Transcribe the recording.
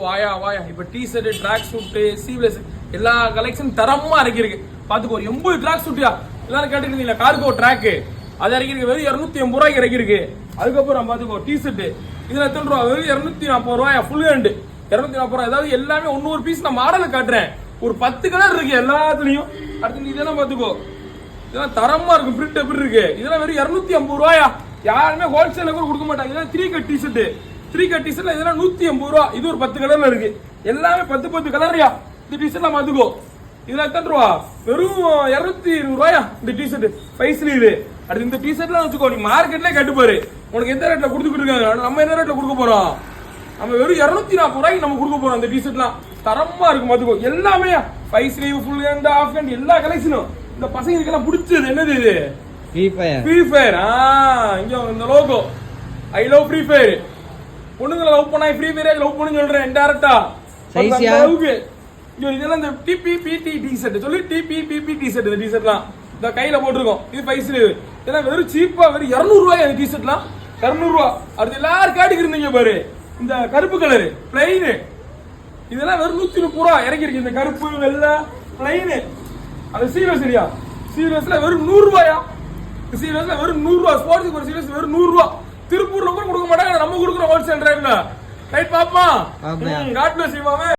வாயா வாயா இப்ப T shirt track suit sleeveless எல்லா கலெக்ஷன் தரமா இறக்கிருக்கு. பாத்துக்கோ 80 ட்ராக் சூட்டியா எல்லாரும் கேட்டுருக்கீங்களா? கார்கோ ட்ராக் அது இறக்கிருக்கு வெறும் 280 ரூபாய்க்கு இறக்கிருக்கு. அதுக்கப்புறம் பாத்துக்கோ டி ஷர்ட் இதுல எத்தனை ரூபா? வெறும் 240 ரூபாயா ஃபுல் ஹேண்ட் 240 ரூபாய். அதாவது எல்லாமே ஒன்னொரு பீஸ் நான் மாடல காட்டுறேன். ஒரு 10 கலர் இருக்கு எல்லாத்துலயும். அடுத்து இதெல்லாம் பாத்துக்கோ, இதெல்லாம் தரமா இருக்கும். பிரிண்ட் எப்படி இருக்கு? இதெல்லாம் வெறும் 250 ரூபாயா. யாருமே ஹோல்சேல கூட கொடுக்க மாட்டாங்க. இதெல்லாம் 3 cut T shirt 3 cut T ஷர்ட்ல இதெல்லாம் 180 ரூபா. இது ஒரு 10 கலர்ல இருக்கு. எல்லாமே 10 கலர்யா. இந்த டி ஷர்ட்லாம் பாத்துக்கோ, இதுல எத்தனை ரூபா? வெறும் 220 ரூபாயா இந்த டி ஷர்ட் 5 ஸ்லீவ். அடுத்து இந்த டி ஷர்ட்லாம் வச்சுக்கோ, நீ மார்க்கெட்ல கேட்டு பாரு உனக்கு எந்த ரேட்ல கொடுத்துட்டு இருக்காங்க. நம்ம என்ன ரேட்ல கொடுக்க போறோம்? நம்ம வெறும் 240 ரூபாய்க்கு நம்ம கொடுக்க போறோம். இந்த டி ஷர்ட்லாம் தரமா இருக்கும் பாத்துக்கோ. எல்லாமே 5 sleeve full hand half hand எல்லா கலெக்ஷனும். இந்த பசங்களுக்கெல்லாம் பிடிச்சது என்னது? இது ஃப்ரீ ஃபயர். இங்க இந்த logo I love Free Fire. பொண்ணுங்களை லவ் பண்ணா ஃப்ரீ ஃபயர் லவ் பண்ணு சொல்றேன் இன்டைரக்டா. இதெல்லாம் இந்த டிபிபிடி டி ஷர்ட் சொல்லி டிபிபிபி டி ஷர்ட். இந்த டி ஷர்ட்லாம் இந்த கையில போட்டுருக்கோம். இது 5 ஸ்லீவ். இதெல்லாம் வெறும் சீப்பா வெறும் 200 ரூபாய். இந்த டி ஷர்ட்லாம் 200 ரூபா. அடுத்து எல்லாரும் கேட்டுக்கிறீங்க பாரு இந்த கருப்பு கலரு பிளைன். இதெல்லாம் வெறும் 130 ரூபா இறக்கி இருக்கு. இந்த கருப்பு வெள்ளை பிளைன் அது சீரியஸ் சரியா? சீரியஸ்ல வெறும் 100 ரூபாயா. சீரியஸ்ல வெறும் 100 ரூபா. ஸ்போர்ட்ஸ்க்கு ஒரு சீரியஸ் வெறும் 100 ரூபா. திருப்பூர்ல கூட கொடுக்க மாட்டாங்க, நம்ம கொடுக்குறோம் ஹோல்சேல் ரேட்ல. ரைட் பாப்பா. காட் பிளஸ் யூ மாமே.